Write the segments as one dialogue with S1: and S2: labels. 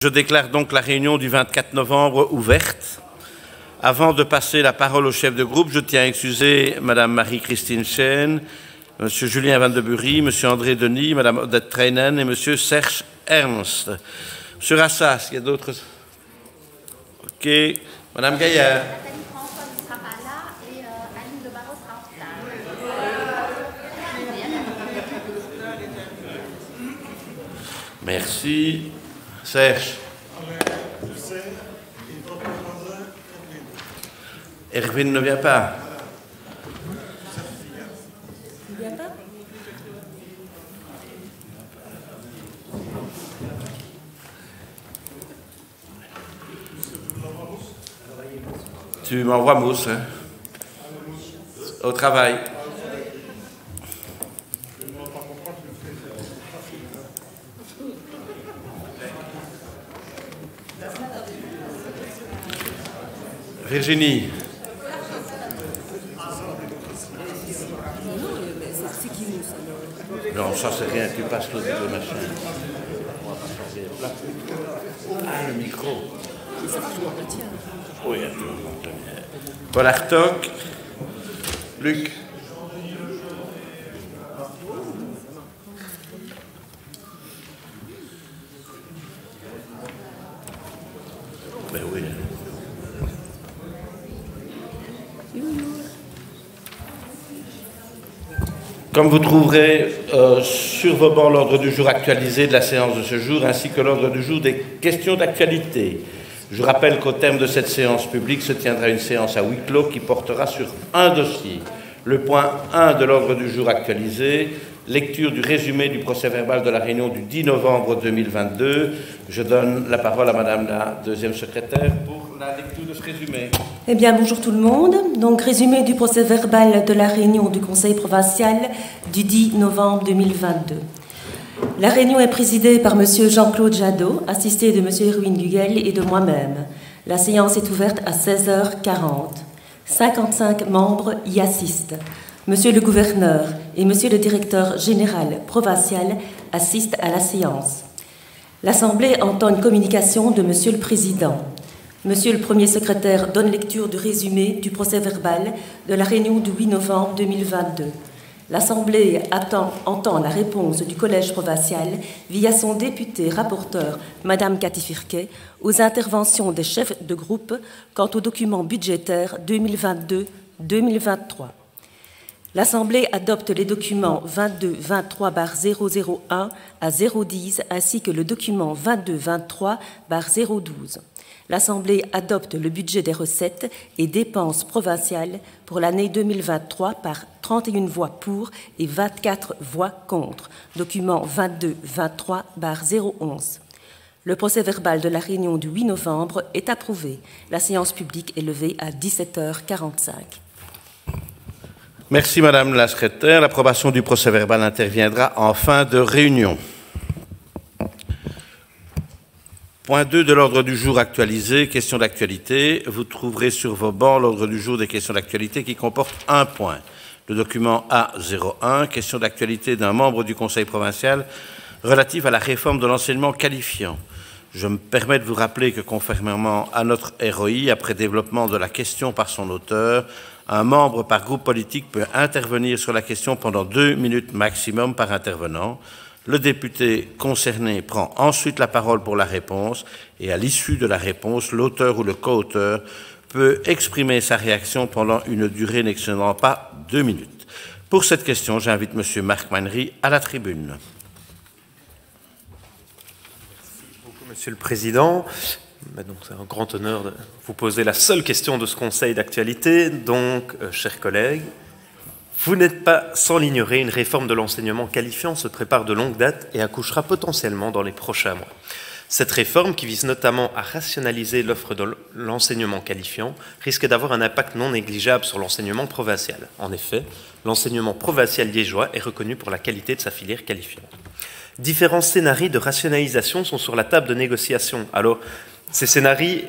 S1: Je déclare donc la réunion du 24 novembre ouverte. Avant de passer la parole au chef de groupe, je tiens à excuser Mme Marie-Christine Chêne, M. Julien Van de Bury, M. André Denis, Mme Odette Treinen et M. Serge Ernst. M. Rassas, il y a d'autres... Ok. Mme Gaillard. Merci. Serge. Erwin ne vient pas.
S2: Il ne vient pas?
S1: Tu m'envoies Mousse, hein? Au travail. Virginie.
S2: C'est qui Mousse alors?
S1: Non, ça c'est rien, tu passes le machin. Ah, le micro.
S2: Ça va, je le tiens.
S1: Oui, attends. Paul Hartog. Luc. Ben oui. Comme vous trouverez sur vos bancs l'ordre du jour actualisé de la séance de ce jour, ainsi que l'ordre du jour des questions d'actualité. Je rappelle qu'au terme de cette séance publique se tiendra une séance à huis clos qui portera sur un dossier. Le point 1 de l'ordre du jour actualisé, lecture du résumé du procès-verbal de la réunion du 10 novembre 2022. Je donne la parole à Madame la deuxième secrétaire pour la lecture de ce résumé.
S2: Eh bien, bonjour tout le monde. Donc, résumé du procès-verbal de la réunion du Conseil provincial du 10 novembre 2022. La réunion est présidée par M. Jean-Claude Jadot, assisté de M. Erwin Gugel et de moi-même. La séance est ouverte à 16h40. 55 membres y assistent. Monsieur le gouverneur et Monsieur le directeur général provincial assistent à la séance. L'Assemblée entend une communication de Monsieur le Président. Monsieur le Premier secrétaire donne lecture du résumé du procès-verbal de la réunion du 8 novembre 2022. L'Assemblée entend la réponse du Collège provincial via son député rapporteur, Madame Cathy Firquet, aux interventions des chefs de groupe quant au document budgétaire 2022-2023. L'Assemblée adopte les documents 22-23/001 à 010 ainsi que le document 22-23/012. L'Assemblée adopte le budget des recettes et dépenses provinciales pour l'année 2023 par 31 voix pour et 24 voix contre. Document 22-23/011. Le procès-verbal de la réunion du 8 novembre est approuvé. La séance publique est levée à 17h45.
S1: Merci Madame la secrétaire. L'approbation du procès-verbal interviendra en fin de réunion. Point 2 de l'ordre du jour actualisé, questions d'actualité. Vous trouverez sur vos bancs l'ordre du jour des questions d'actualité qui comporte un point. Le document A01, question d'actualité d'un membre du Conseil provincial relatif à la réforme de l'enseignement qualifiant. Je me permets de vous rappeler que conformément à notre ROI, après développement de la question par son auteur, un membre par groupe politique peut intervenir sur la question pendant 2 minutes maximum par intervenant. Le député concerné prend ensuite la parole pour la réponse et à l'issue de la réponse, l'auteur ou le co-auteur peut exprimer sa réaction pendant une durée n'excédant pas 2 minutes. Pour cette question, j'invite M. Marc Mannery à la tribune.
S3: Merci beaucoup, Monsieur le Président. C'est un grand honneur de vous poser la seule question de ce Conseil d'actualité. Donc, chers collègues, vous n'êtes pas sans l'ignorer, une réforme de l'enseignement qualifiant se prépare de longue date et accouchera potentiellement dans les prochains mois. Cette réforme, qui vise notamment à rationaliser l'offre de l'enseignement qualifiant, risque d'avoir un impact non négligeable sur l'enseignement provincial. En effet, l'enseignement provincial liégeois est reconnu pour la qualité de sa filière qualifiante. Différents scénarios de rationalisation sont sur la table de négociation. Alors, Ces scénarios,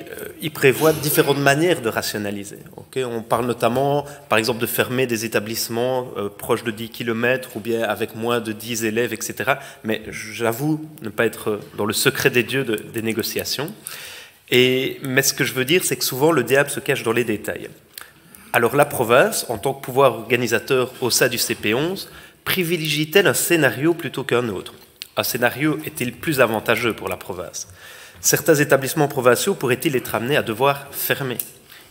S3: ils prévoient différentes manières de rationaliser. Okay, on parle notamment, par exemple, de fermer des établissements proches de 10 km ou bien avec moins de 10 élèves, etc. Mais j'avoue ne pas être dans le secret des dieux des négociations. Mais ce que je veux dire, c'est que souvent, le diable se cache dans les détails. Alors la province, en tant que pouvoir organisateur au sein du CP11, privilégie-t-elle un scénario plutôt qu'un autre? Un scénario est-il plus avantageux pour la province? Certains établissements provinciaux pourraient-ils être amenés à devoir fermer?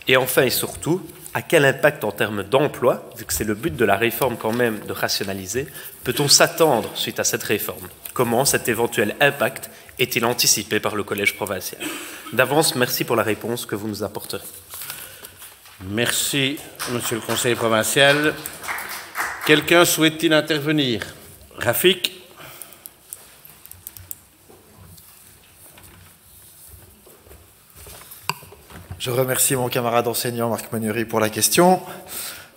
S3: Et enfin et surtout, à quel impact en termes d'emploi, vu que c'est le but de la réforme quand même de rationaliser, peut-on s'attendre suite à cette réforme? Comment cet éventuel impact est-il anticipé par le Collège provincial? D'avance, merci pour la réponse que vous nous apporterez.
S1: Merci, Monsieur le conseiller provincial. Quelqu'un souhaite-t-il intervenir? Rafik?
S4: Je remercie mon camarade enseignant Marc Magnery pour la question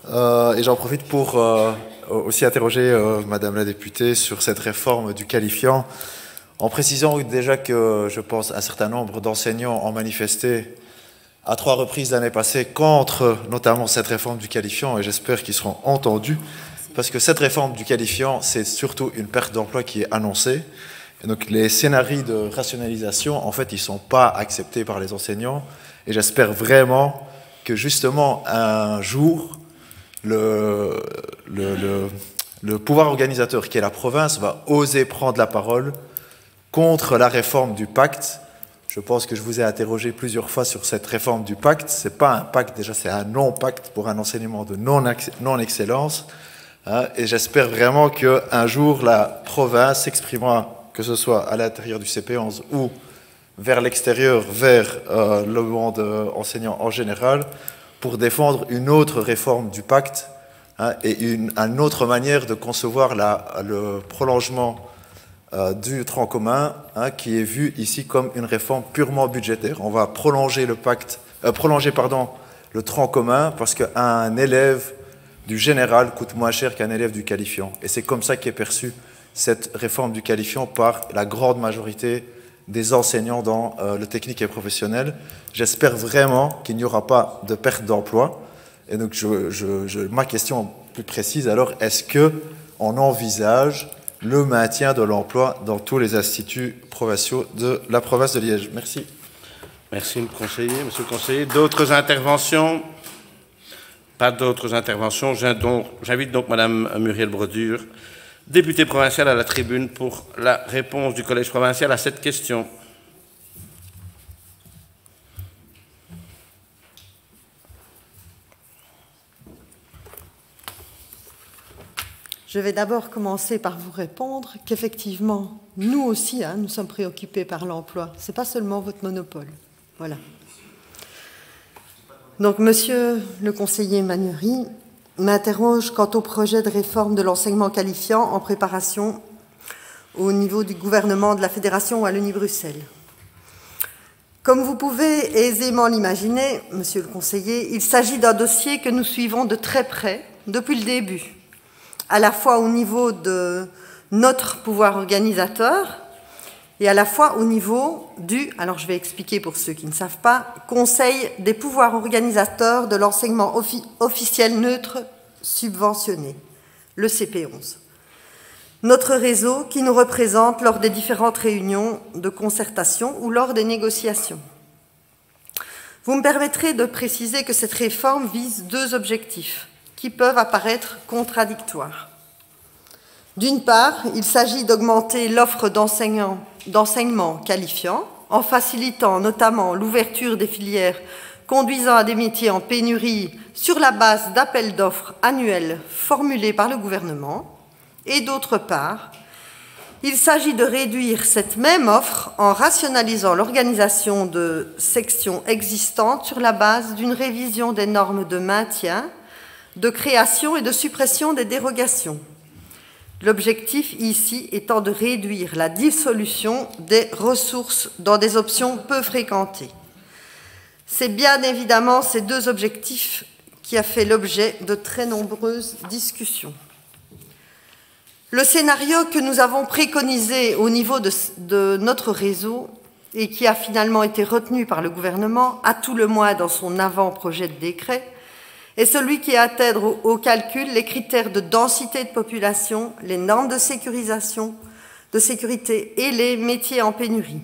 S4: et j'en profite pour aussi interroger Madame la députée sur cette réforme du qualifiant en précisant déjà que je pense un certain nombre d'enseignants ont manifesté à 3 reprises l'année passée contre notamment cette réforme du qualifiant et j'espère qu'ils seront entendus parce que cette réforme du qualifiant c'est surtout une perte d'emploi qui est annoncée. Et donc les scénarios de rationalisation en fait ils ne sont pas acceptés par les enseignants. Et j'espère vraiment que justement un jour, le pouvoir organisateur qui est la province va oser prendre la parole contre la réforme du pacte. Je pense que je vous ai interrogé plusieurs fois sur cette réforme du pacte. Ce n'est pas un pacte, déjà c'est un non-pacte pour un enseignement de non-excellence. Hein, et j'espère vraiment qu'un jour la province s'exprimera, que ce soit à l'intérieur du CP11 ou vers l'extérieur, vers le monde enseignant en général, pour défendre une autre réforme du pacte hein, et une autre manière de concevoir le prolongement du tronc commun, hein, qui est vu ici comme une réforme purement budgétaire. On va prolonger le tronc commun parce qu'un élève du général coûte moins cher qu'un élève du qualifiant. Et c'est comme ça qu'est perçue cette réforme du qualifiant par la grande majorité des enseignants dans le technique et professionnel. J'espère vraiment qu'il n'y aura pas de perte d'emploi. Et donc, ma question plus précise, alors, est-ce qu'on envisage le maintien de l'emploi dans tous les instituts provinciaux de la province de Liège? Merci.
S1: Merci, monsieur le conseiller. D'autres interventions? Pas d'autres interventions. J'invite donc Madame Muriel Brodure, députée provinciale, à la tribune pour la réponse du Collège provincial à cette question.
S5: Je vais d'abord commencer par vous répondre qu'effectivement, nous aussi, hein, nous sommes préoccupés par l'emploi. Ce n'est pas seulement votre monopole. Voilà. Donc, monsieur le conseiller Magnery m'interroge quant au projet de réforme de l'enseignement qualifiant en préparation au niveau du gouvernement de la Fédération Wallonie-Bruxelles. Comme vous pouvez aisément l'imaginer, monsieur le conseiller, il s'agit d'un dossier que nous suivons de très près depuis le début, à la fois au niveau de notre pouvoir organisateur et à la fois au niveau du, alors je vais expliquer pour ceux qui ne savent pas, Conseil des pouvoirs organisateurs de l'enseignement officiel neutre subventionné, le CP11. Notre réseau qui nous représente lors des différentes réunions de concertation ou lors des négociations. Vous me permettrez de préciser que cette réforme vise 2 objectifs qui peuvent apparaître contradictoires. D'une part, il s'agit d'augmenter l'offre d'enseignement qualifiant en facilitant notamment l'ouverture des filières conduisant à des métiers en pénurie sur la base d'appels d'offres annuels formulés par le gouvernement. Et d'autre part, il s'agit de réduire cette même offre en rationalisant l'organisation de sections existantes sur la base d'une révision des normes de maintien, de création et de suppression des dérogations. L'objectif ici étant de réduire la dissolution des ressources dans des options peu fréquentées. C'est bien évidemment ces 2 objectifs qui a fait l'objet de très nombreuses discussions. Le scénario que nous avons préconisé au niveau de notre réseau et qui a finalement été retenu par le gouvernement, à tout le moins dans son avant-projet de décret, est celui qui intègre au calcul les critères de densité de population, les normes de sécurisation, de sécurité et les métiers en pénurie.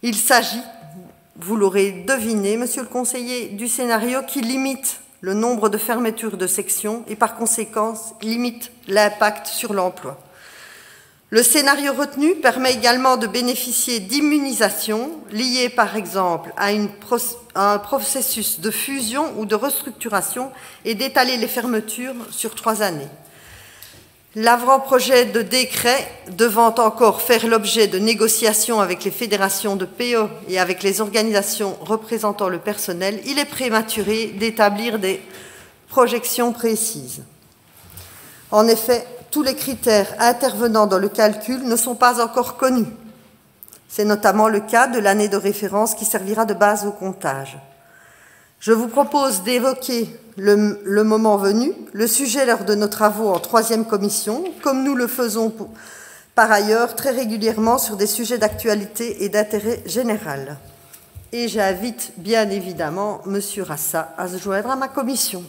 S5: Il s'agit, vous l'aurez deviné, monsieur le conseiller, du scénario qui limite le nombre de fermetures de sections et par conséquent limite l'impact sur l'emploi. Le scénario retenu permet également de bénéficier d'immunisations liées par exemple à un processus de fusion ou de restructuration et d'étaler les fermetures sur 3 années. L'avant-projet de décret devant encore faire l'objet de négociations avec les fédérations de PE et avec les organisations représentant le personnel, il est prématuré d'établir des projections précises. En effet, tous les critères intervenant dans le calcul ne sont pas encore connus. C'est notamment le cas de l'année de référence qui servira de base au comptage. Je vous propose d'évoquer le moment venu le sujet lors de nos travaux en 3e commission, comme nous le faisons par ailleurs très régulièrement sur des sujets d'actualité et d'intérêt général. Et j'invite bien évidemment M. Rassa à se joindre à ma commission.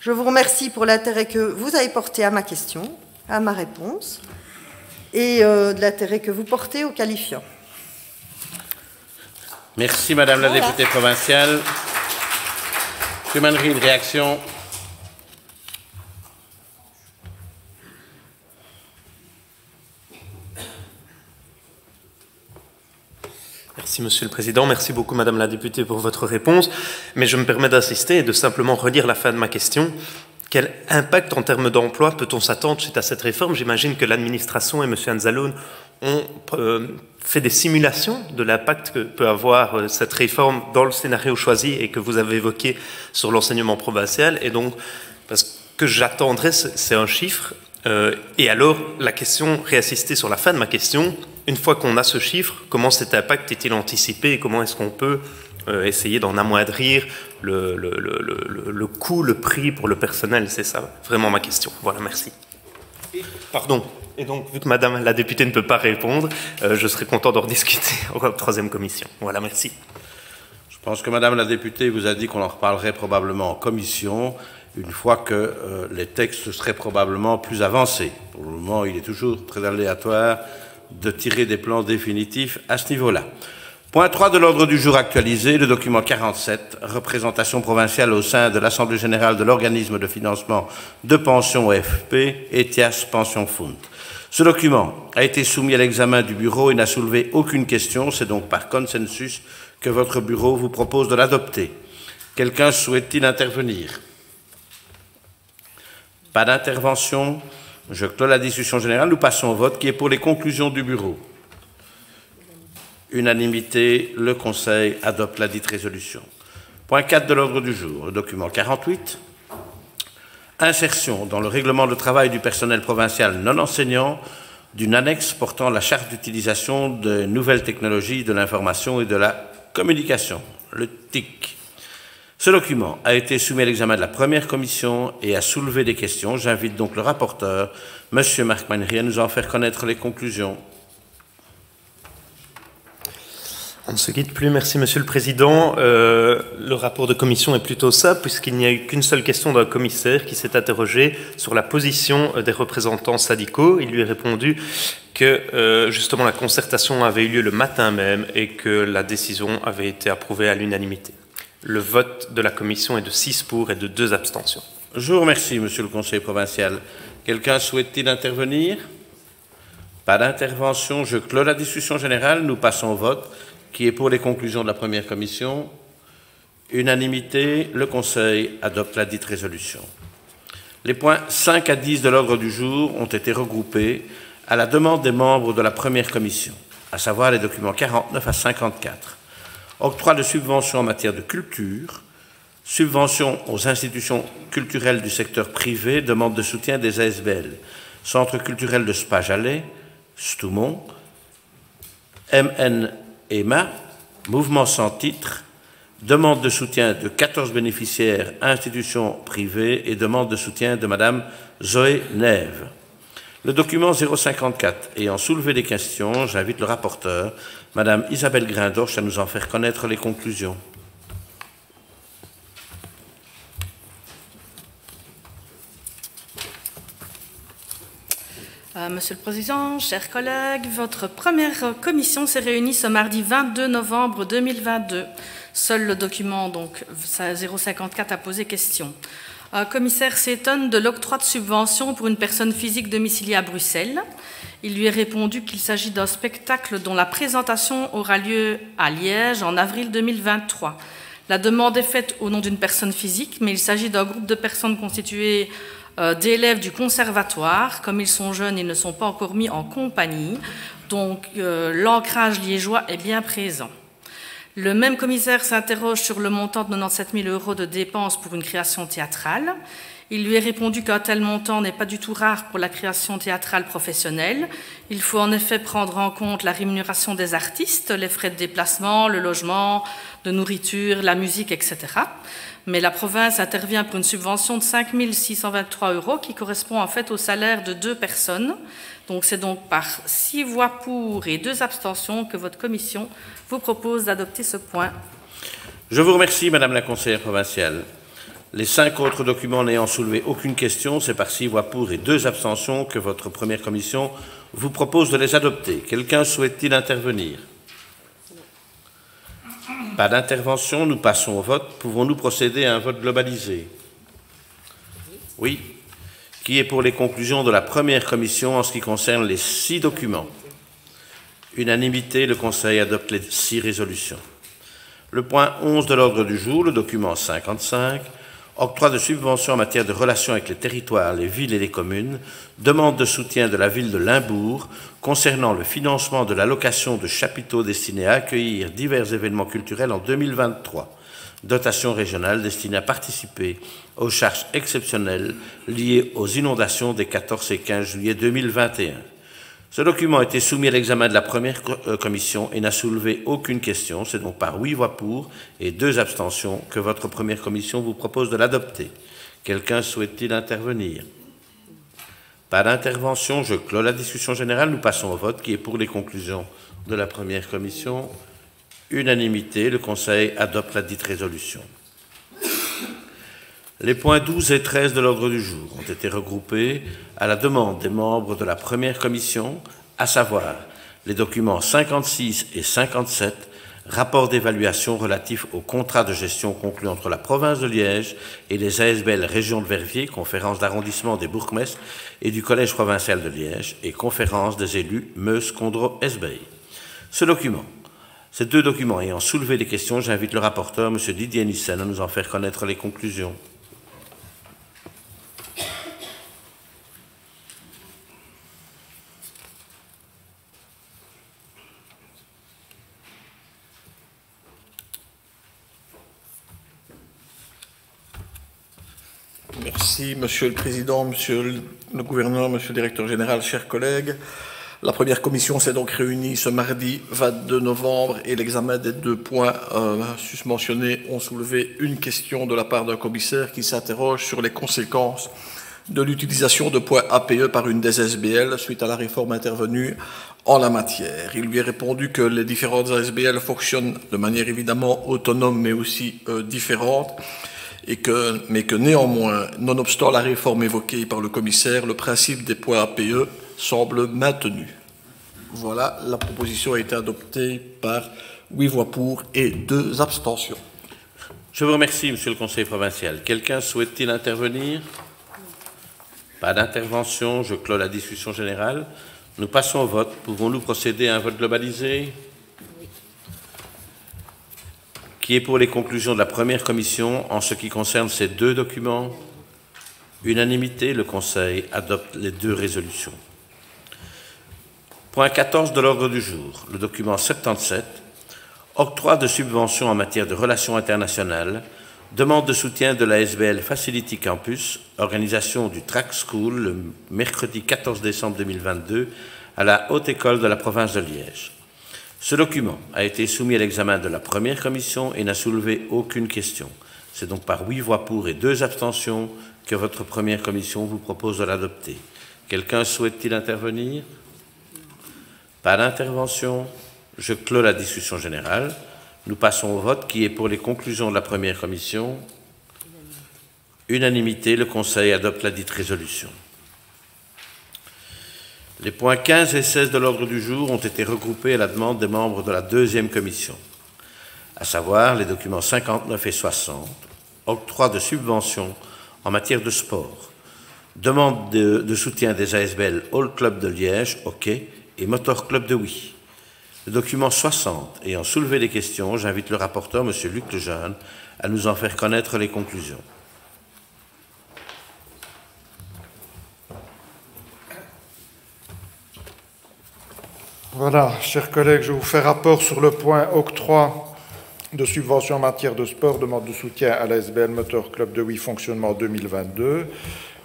S5: Je vous remercie pour l'intérêt que vous avez porté à ma question, à ma réponse, et de l'intérêt que vous portez aux qualifiants.
S1: Merci, Madame la députée provinciale. M. Mannery, une réaction.
S3: Merci, Monsieur le Président. Merci beaucoup, Madame la députée, pour votre réponse. Mais je me permets d'insister et de simplement relire la fin de ma question. Quel impact en termes d'emploi peut-on s'attendre suite à cette réforme? J'imagine que l'administration et M. Anzalone ont fait des simulations de l'impact que peut avoir cette réforme dans le scénario choisi et que vous avez évoqué sur l'enseignement provincial. Et donc, parce que j'attendrais, c'est un chiffre. Et alors, la question, réassister sur la fin de ma question, une fois qu'on a ce chiffre, comment cet impact est-il anticipé et comment est-ce qu'on peut essayer d'en amoindrir le coût, le prix pour le personnel? C'est ça vraiment ma question. Voilà, merci. Pardon. Et donc, vu que Madame la députée ne peut pas répondre, je serai content d'en rediscuter en 3e commission. Voilà, merci.
S1: Je pense que Madame la députée vous a dit qu'on en reparlerait probablement en commission, une fois que les textes seraient probablement plus avancés. Pour le moment, il est toujours très aléatoire de tirer des plans définitifs à ce niveau-là. Point 3 de l'ordre du jour actualisé, le document 47, représentation provinciale au sein de l'Assemblée générale de l'organisme de financement de pension OFP, ETIAS Pension Fund. Ce document a été soumis à l'examen du bureau et n'a soulevé aucune question. C'est donc par consensus que votre bureau vous propose de l'adopter. Quelqu'un souhaite-t-il intervenir? Pas d'intervention. Je clôt la discussion générale. Nous passons au vote qui est pour les conclusions du bureau. Unanimité, le Conseil adopte la dite résolution. Point 4 de l'ordre du jour, le document 48. Insertion dans le règlement de travail du personnel provincial non enseignant d'une annexe portant la charte d'utilisation de nouvelles technologies de l'information et de la communication, le TIC. Ce document a été soumis à l'examen de la 1re commission et a soulevé des questions. J'invite donc le rapporteur, M. Marc Mannery, à nous en faire connaître les conclusions.
S3: On ne se quitte plus, merci Monsieur le Président. Le rapport de commission est plutôt simple puisqu'il n'y a eu qu'une seule question d'un commissaire qui s'est interrogé sur la position des représentants syndicaux. Il lui a répondu que justement la concertation avait eu lieu le matin même et que la décision avait été approuvée à l'unanimité. Le vote de la commission est de 6 pour et de 2 abstentions.
S1: Je vous remercie, Monsieur le Conseiller provincial. Quelqu'un souhaite-t-il intervenir? Pas d'intervention. Je clôt la discussion générale. Nous passons au vote. Qui est pour les conclusions de la 1re commission? Unanimité, le Conseil adopte la dite résolution. Les points 5 à 10 de l'ordre du jour ont été regroupés à la demande des membres de la 1re commission, à savoir les documents 49 à 54. Octroi de subventions en matière de culture, subventions aux institutions culturelles du secteur privé, demande de soutien des ASBL, Centre culturel de Spa-Jalais, Stoumont, MN EMA, mouvement sans titre, demande de soutien de 14 bénéficiaires, institutions privées et demande de soutien de Madame Zoé Nève. Le document 054 ayant soulevé des questions, j'invite le rapporteur, Madame Isabelle Grindorch à nous en faire connaître les conclusions.
S6: Monsieur le Président, chers collègues, votre première commission s'est réunie ce mardi 22 novembre 2022. Seul le document donc 054 a posé question. Un commissaire s'étonne de l'octroi de subvention pour une personne physique domiciliée à Bruxelles. Il lui est répondu qu'il s'agit d'un spectacle dont la présentation aura lieu à Liège en avril 2023. La demande est faite au nom d'une personne physique, mais il s'agit d'un groupe de personnes constituées d'élèves du conservatoire. Comme ils sont jeunes, ils ne sont pas encore mis en compagnie, donc l'ancrage liégeois est bien présent. Le même commissaire s'interroge sur le montant de 97 000 € de dépenses pour une création théâtrale. Il lui est répondu qu'un tel montant n'est pas du tout rare pour la création théâtrale professionnelle. Il faut en effet prendre en compte la rémunération des artistes, les frais de déplacement, le logement, de nourriture, la musique, etc. Mais la province intervient pour une subvention de 5 623 € qui correspond en fait au salaire de 2 personnes. Donc c'est donc par 6 voix pour et 2 abstentions que votre commission vous propose d'adopter ce point.
S1: Je vous remercie, Madame la conseillère provinciale. Les 5 autres documents n'ayant soulevé aucune question, c'est par 6 voix pour et 2 abstentions que votre première commission vous propose de les adopter. Quelqu'un souhaite-t-il intervenir? Pas d'intervention, nous passons au vote. Pouvons-nous procéder à un vote globalisé? Oui. Qui est pour les conclusions de la première commission en ce qui concerne les 6 documents? Unanimité, le Conseil adopte les 6 résolutions. Le point 11 de l'ordre du jour, le document 55, octroi de subventions en matière de relations avec les territoires, les villes et les communes, demande de soutien de la ville de Limbourg concernant le financement de la location de chapiteaux destinés à accueillir divers événements culturels en 2023. Dotation régionale destinée à participer aux charges exceptionnelles liées aux inondations des 14 et 15 juillet 2021. Ce document a été soumis à l'examen de la première commission et n'a soulevé aucune question. C'est donc par 8 voix pour et 2 abstentions que votre première commission vous propose de l'adopter. Quelqu'un souhaite-t-il intervenir? Pas d'intervention, je clôt la discussion générale. Nous passons au vote. Qui est pour les conclusions de la première commission? Unanimité, le Conseil adopte la dite résolution. Les points 12 et 13 de l'ordre du jour ont été regroupés à la demande des membres de la première commission, à savoir les documents 56 et 57, rapport d'évaluation relatif au contrat de gestion conclu entre la province de Liège et les ASBL Région de Verviers, conférence d'arrondissement des bourgmestres et du Collège provincial de Liège et conférence des élus Meuse-Condro-Esbeil. Ces 2 documents ayant soulevé des questions, j'invite le rapporteur, M. Didier Nissen, à nous en faire connaître les conclusions.
S7: Merci, Monsieur le Président, Monsieur le Gouverneur, Monsieur le Directeur Général, chers collègues. La première commission s'est donc réunie ce mardi 22 novembre et l'examen des 2 points susmentionnés ont soulevé une question de la part d'un commissaire qui s'interroge sur les conséquences de l'utilisation de points APE par une des ASBL suite à la réforme intervenue en la matière. Il lui est répondu que les différentes ASBL fonctionnent de manière évidemment autonome mais aussi différente, mais que néanmoins, nonobstant la réforme évoquée par le commissaire, le principe des points APE semble maintenu. Voilà, la proposition a été adoptée par 8 voix pour et 2 abstentions.
S1: Je vous remercie, Monsieur le Conseiller provincial. Quelqu'un souhaite-t-il intervenir? Pas d'intervention, je clôt la discussion générale. Nous passons au vote. Pouvons-nous procéder à un vote globalisé? Qui est pour les conclusions de la première commission en ce qui concerne ces 2 documents? Unanimité, le Conseil adopte les 2 résolutions. Point 14 de l'ordre du jour, le document 77, octroi de subventions en matière de relations internationales, demande de soutien de la ASBL Facility Campus, organisation du Track School le mercredi 14 décembre 2022 à la Haute École de la province de Liège. Ce document a été soumis à l'examen de la première commission et n'a soulevé aucune question. C'est donc par 8 voix pour et 2 abstentions que votre première commission vous propose de l'adopter. Quelqu'un souhaite-t-il intervenir? Pas d'intervention. Je clôt la discussion générale. Nous passons au vote. Qui est pour les conclusions de la première commission? Unanimité. Le Conseil adopte la dite résolution. Les points 15 et 16 de l'ordre du jour ont été regroupés à la demande des membres de la deuxième commission, à savoir les documents 59 et 60, octroi de subventions en matière de sport, demande de soutien des ASBL All Club de Liège, hockey, et Motor Club de Oui. Le document 60 ayant soulevé les questions, j'invite le rapporteur, M. Luc Lejeune, à nous en faire connaître les conclusions.
S8: Voilà, chers collègues, je vous fais rapport sur le point octroi de subventions en matière de sport, demande de soutien à l'ASBL Motor Club de Oui, fonctionnement 2022.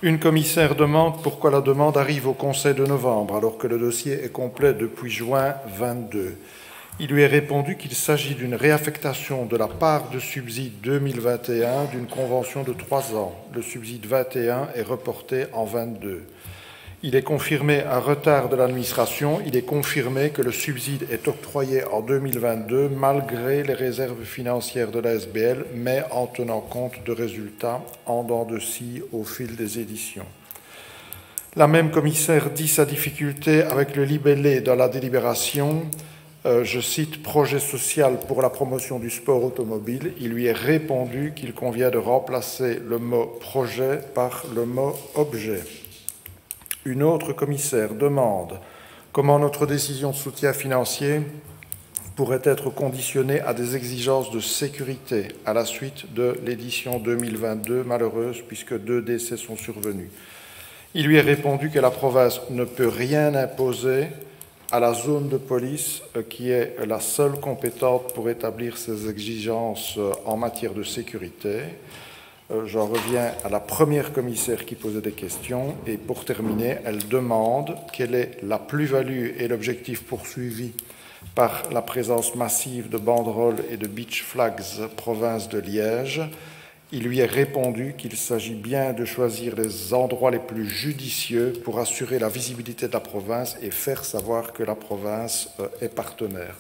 S8: Une commissaire demande pourquoi la demande arrive au Conseil de novembre, alors que le dossier est complet depuis juin 22. Il lui est répondu qu'il s'agit d'une réaffectation de la part de subside 2021 d'une convention de 3 ans. Le subside 21 est reporté en 22. Il est confirmé un retard de l'administration. Il est confirmé que le subside est octroyé en 2022 malgré les réserves financières de l'ASBL, mais en tenant compte de résultats en dents de scie au fil des éditions. La même commissaire dit sa difficulté avec le libellé dans la délibération. Je cite « Projet social pour la promotion du sport automobile ». Il lui est répondu qu'il convient de remplacer le mot « projet » par le mot « objet ». Une autre commissaire demande comment notre décision de soutien financier pourrait être conditionnée à des exigences de sécurité à la suite de l'édition 2022 malheureuse puisque 2 décès sont survenus. Il lui est répondu que la province ne peut rien imposer à la zone de police qui est la seule compétente pour établir ces exigences en matière de sécurité. J'en reviens à la première commissaire qui posait des questions et pour terminer, elle demande quelle est la plus-value et l'objectif poursuivi par la présence massive de banderoles et de beach flags province de Liège. Il lui est répondu qu'il s'agit bien de choisir les endroits les plus judicieux pour assurer la visibilité de la province et faire savoir que la province est partenaire.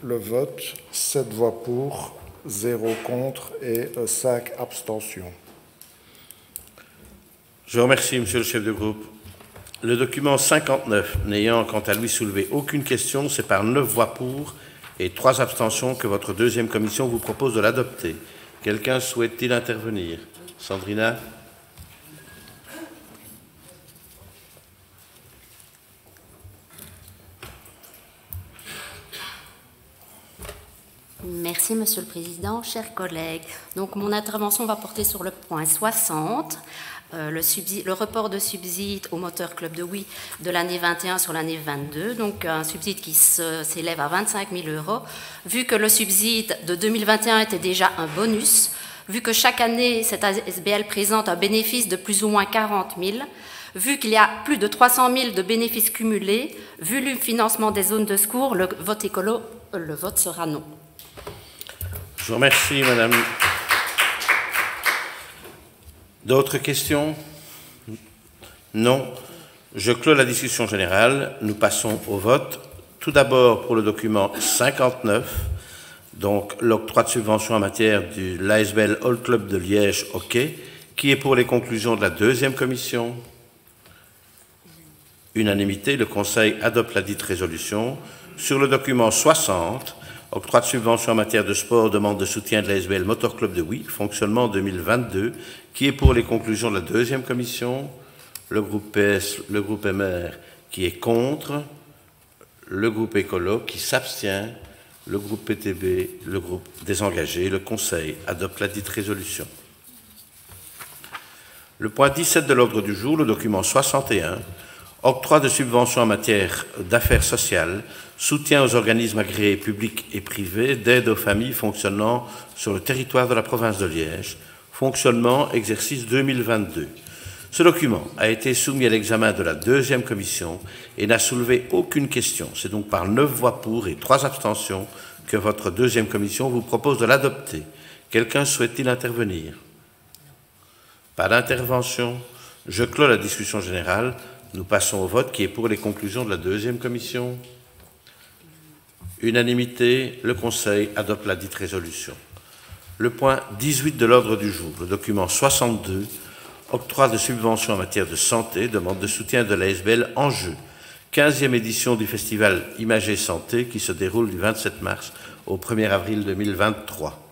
S8: Le vote, 7 voix pour, 0 contre et 5 abstentions.
S1: Je vous remercie, Monsieur le chef de groupe. Le document 59, n'ayant quant à lui soulevé aucune question, c'est par 9 voix pour et 3 abstentions que votre deuxième commission vous propose de l'adopter. Quelqu'un souhaite-t-il intervenir? Sandrina?
S9: Merci, Monsieur le Président. Chers collègues, donc mon intervention va porter sur le point 60, le report de subside au Moteur Club de Oui de l'année 21 sur l'année 22, donc un subside qui s'élève à 25 000 €. Vu que le subside de 2021 était déjà un bonus, vu que chaque année, cette ASBL présente un bénéfice de plus ou moins 40 000, vu qu'il y a plus de 300 000 de bénéfices cumulés, vu le financement des zones de secours, le vote écolo, le vote sera non.
S1: Je vous remercie, madame. D'autres questions? Non. Je clôt la discussion générale. Nous passons au vote. Tout d'abord pour le document 59, donc l'octroi de subvention en matière de l'ASBL All Club de Liège hockey, qui est pour les conclusions de la deuxième commission. Unanimité, le Conseil adopte la dite résolution. Sur le document 60, octroi de subvention en matière de sport, demande de soutien de l'ASBL Motor Club de Oui, fonctionnement 2022, qui est pour les conclusions de la deuxième commission, le groupe PS, le groupe MR qui est contre, le groupe écolo qui s'abstient, le groupe PTB, le groupe désengagé. Le Conseil adopte la dite résolution. Le point 17 de l'ordre du jour, le document 61, octroi de subventions en matière d'affaires sociales, soutien aux organismes agréés publics et privés d'aide aux familles fonctionnant sur le territoire de la province de Liège, fonctionnement exercice 2022. Ce document a été soumis à l'examen de la deuxième commission et n'a soulevé aucune question. C'est donc par 9 voix pour et 3 abstentions que votre deuxième commission vous propose de l'adopter. Quelqu'un souhaite-t-il intervenir? Pas d'intervention. Je clôt la discussion générale. Nous passons au vote qui est pour les conclusions de la deuxième commission. Unanimité, le Conseil adopte la dite résolution. Le point 18 de l'ordre du jour, le document 62, octroi de subventions en matière de santé, demande de soutien de l'ASBL Enjeu, 15e édition du festival Imager Santé qui se déroule du 27 mars au 1er avril 2023.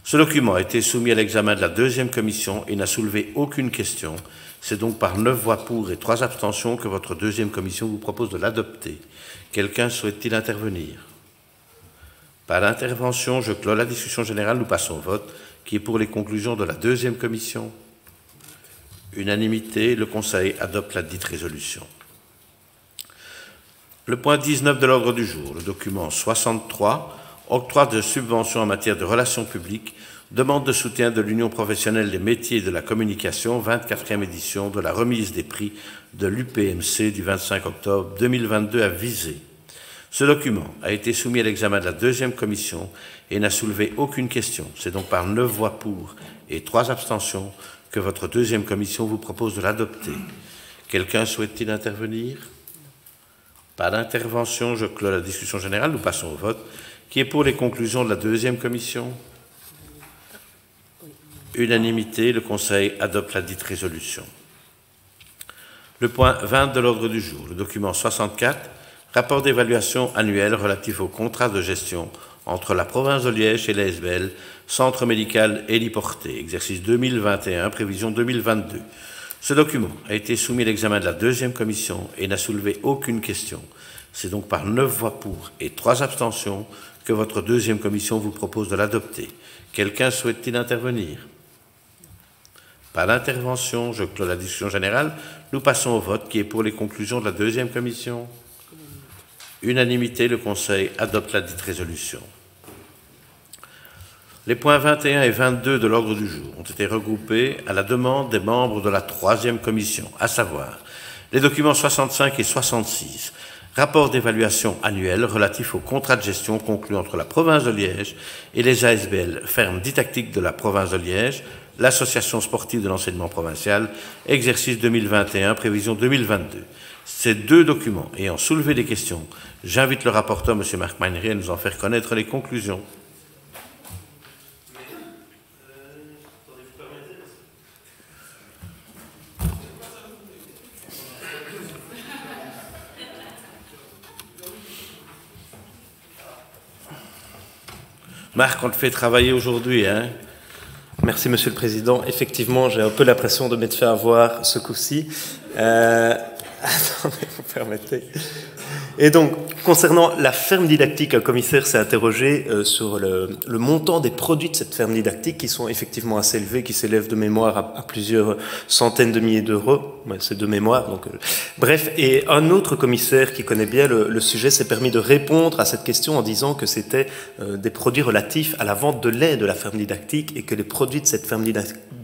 S1: Ce document a été soumis à l'examen de la deuxième commission et n'a soulevé aucune question. C'est donc par 9 voix pour et 3 abstentions que votre deuxième commission vous propose de l'adopter. Quelqu'un souhaite-t-il intervenir? Pas d'intervention, je clôt la discussion générale. Nous passons au vote. Qui est pour les conclusions de la deuxième commission? Unanimité, le Conseil adopte la dite résolution. Le point 19 de l'ordre du jour, le document 63, octroi de subventions en matière de relations publiques, demande de soutien de l'Union professionnelle des métiers et de la communication, 24e édition de la remise des prix de l'UPMC du 25 octobre 2022 à Visé. Ce document a été soumis à l'examen de la deuxième commission et n'a soulevé aucune question. C'est donc par 9 voix pour et 3 abstentions que votre deuxième commission vous propose de l'adopter. Quelqu'un souhaite-t-il intervenir? Pas d'intervention, je clôt la discussion générale. Nous passons au vote. Qui est pour les conclusions de la deuxième commission? Unanimité, le Conseil adopte la dite résolution. Le point 20 de l'ordre du jour, le document 64, rapport d'évaluation annuel relatif au contrat de gestion entre la province de Liège et l'ASBL, Centre médical héliporté, exercice 2021, prévision 2022. Ce document a été soumis à l'examen de la deuxième commission et n'a soulevé aucune question. C'est donc par 9 voix pour et 3 abstentions que votre deuxième commission vous propose de l'adopter. Quelqu'un souhaite-t-il intervenir? Pas d'intervention, je clôt la discussion générale. Nous passons au vote. Qui est pour les conclusions de la deuxième commission? Unanimité, le Conseil adopte la dite résolution. Les points 21 et 22 de l'ordre du jour ont été regroupés à la demande des membres de la troisième commission, à savoir les documents 65 et 66, rapport d'évaluation annuel relatif au contrat de gestion conclu entre la province de Liège et les ASBL, ferme didactique de la province de Liège, l'association sportive de l'enseignement provincial, exercice 2021, prévision 2022. Ces deux documents ayant soulevé des questions, j'invite le rapporteur, M. Marc Meinery, à nous en faire connaître les conclusions. Marc, on te fait travailler aujourd'hui, hein?
S3: Merci, Monsieur le Président. Effectivement, j'ai un peu l'impression de m'être fait avoir ce coup-ci. Attendez, vous permettez. Et donc, concernant la ferme didactique, un commissaire s'est interrogé sur le montant des produits de cette ferme didactique qui sont effectivement assez élevés, qui s'élèvent de mémoire à plusieurs centaines de milliers d'euros. Ouais, c'est de mémoire. Donc, bref, et un autre commissaire qui connaît bien le sujet s'est permis de répondre à cette question en disant que c'était des produits relatifs à la vente de lait de la ferme didactique et que les produits de cette ferme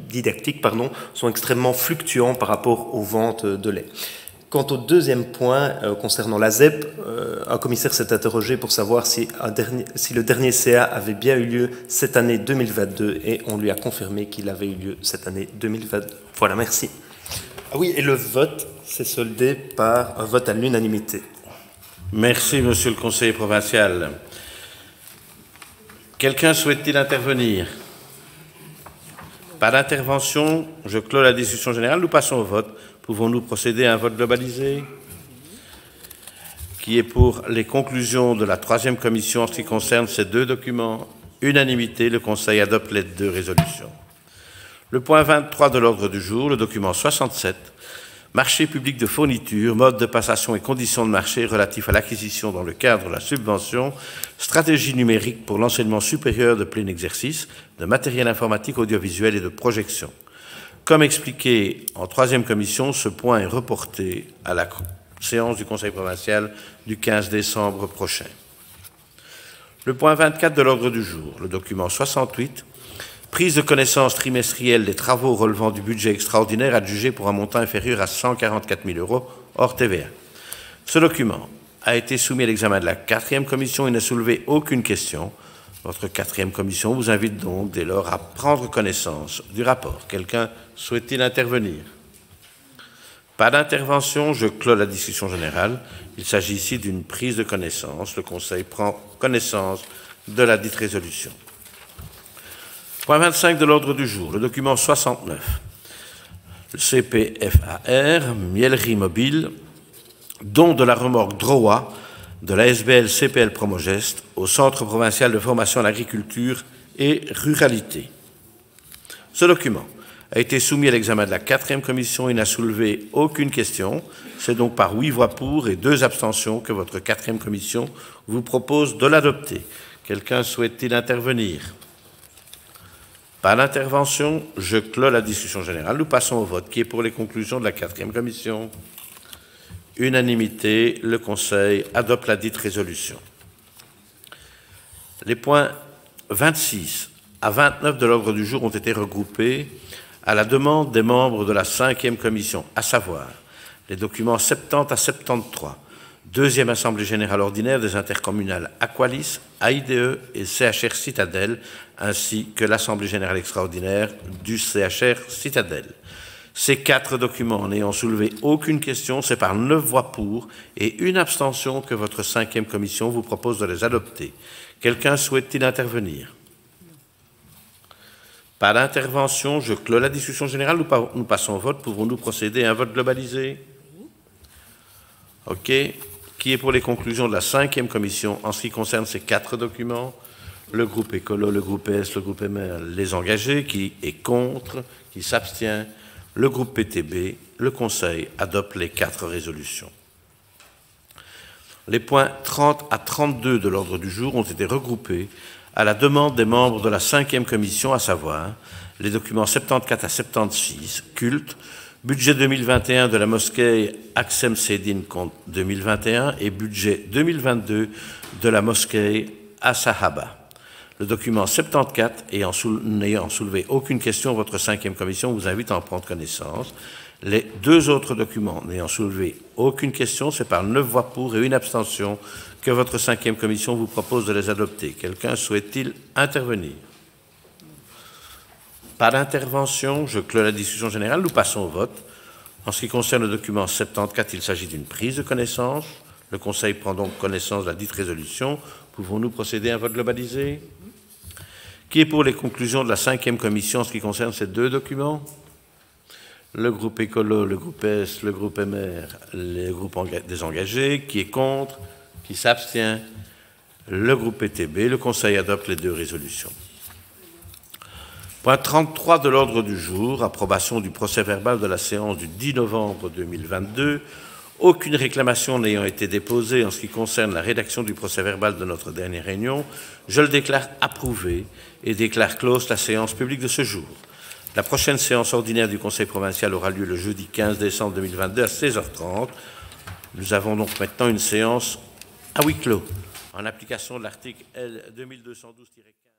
S3: didactique sont extrêmement fluctuants par rapport aux ventes de lait. Quant au deuxième point, concernant la ZEP, un commissaire s'est interrogé pour savoir si le dernier CA avait bien eu lieu cette année 2022 et on lui a confirmé qu'il avait eu lieu cette année 2022. Voilà, merci. Ah oui, et le vote s'est soldé par un vote à l'unanimité.
S1: Merci, Monsieur le conseiller provincial. Quelqu'un souhaite-t-il intervenir? Pas d'intervention, je clôt la discussion générale. Nous passons au vote. Pouvons-nous procéder à un vote globalisé? Qui est pour les conclusions de la troisième commission en ce qui concerne ces deux documents? Unanimité, le Conseil adopte les deux résolutions. Le point 23 de l'ordre du jour, le document 67, marché public de fourniture, mode de passation et conditions de marché relatifs à l'acquisition dans le cadre de la subvention, stratégie numérique pour l'enseignement supérieur de plein exercice, de matériel informatique, audiovisuel et de projection. Comme expliqué en troisième commission, ce point est reporté à la séance du Conseil provincial du 15 décembre prochain. Le point 24 de l'ordre du jour, le document 68, prise de connaissance trimestrielle des travaux relevant du budget extraordinaire adjugé pour un montant inférieur à 144 000 € hors TVA. Ce document a été soumis à l'examen de la quatrième commission et n'a soulevé aucune question. Votre quatrième commission vous invite donc dès lors à prendre connaissance du rapport. Quelqu'un souhaite-t-il intervenir? Pas d'intervention, je clôt la discussion générale. Il s'agit ici d'une prise de connaissance. Le Conseil prend connaissance de la dite résolution. Point 25 de l'ordre du jour, le document 69. Le CPFAR, Mielerie Mobile, don de la remorque Droa de la SBL CPL Promogest au Centre provincial de formation à l'agriculture et ruralité. Ce document a été soumis à l'examen de la 4e commission et n'a soulevé aucune question. C'est donc par 8 voix pour et 2 abstentions que votre 4e commission vous propose de l'adopter. Quelqu'un souhaite-t-il intervenir? Pas d'intervention, je clôt la discussion générale. Nous passons au vote. Qui est pour les conclusions de la 4e commission? Unanimité, le Conseil adopte la dite résolution. Les points 26 à 29 de l'ordre du jour ont été regroupés à la demande des membres de la 5e commission, à savoir les documents 70 à 73, deuxième Assemblée générale ordinaire des intercommunales Aqualis, AIDE et CHR Citadelle, ainsi que l'Assemblée générale extraordinaire du CHR Citadelle. Ces 4 documents n'ayant soulevé aucune question, c'est par 9 voix pour et 1 abstention que votre 5e commission vous propose de les adopter. Quelqu'un souhaite-t-il intervenir? Pas d'intervention, je clôt la discussion générale. Nous passons au vote. Pouvons-nous procéder à un vote globalisé? OK. Qui est pour les conclusions de la 5e commission en ce qui concerne ces 4 documents? Le groupe Écolo, le groupe PS, le groupe MR, les engagés. Qui est contre? Qui s'abstient? Le groupe PTB. Le Conseil adopte les 4 résolutions. Les points 30 à 32 de l'ordre du jour ont été regroupés à la demande des membres de la 5e commission, à savoir les documents 74 à 76, culte, budget 2021 de la mosquée Aksem Sedin compte 2021 et budget 2022 de la mosquée As-Sahaba. Le document 74 n'ayant soulevé aucune question, votre 5e commission vous invite à en prendre connaissance. Les 2 autres documents n'ayant soulevé aucune question, c'est par 9 voix pour et 1 abstention que votre 5e commission vous propose de les adopter. Quelqu'un souhaite-t-il intervenir? Pas d'intervention, je clôt la discussion générale. Nous passons au vote. En ce qui concerne le document 74, il s'agit d'une prise de connaissance. Le Conseil prend donc connaissance de la dite résolution. Pouvons-nous procéder à un vote globalisé? Qui est pour les conclusions de la 5e commission en ce qui concerne ces 2 documents? Le groupe Écolo, le groupe PS, le groupe MR, les groupes des engagés. Qui est contre? Qui s'abstient? Le groupe PTB. Le Conseil adopte les 2 résolutions. Point 33 de l'ordre du jour, approbation du procès-verbal de la séance du 10 novembre 2022. Aucune réclamation n'ayant été déposée en ce qui concerne la rédaction du procès-verbal de notre dernière réunion, je le déclare approuvé et déclare close la séance publique de ce jour. La prochaine séance ordinaire du Conseil provincial aura lieu le jeudi 15 décembre 2022 à 16h30. Nous avons donc maintenant une séance à huis clos, en application de l'article L 2212-15.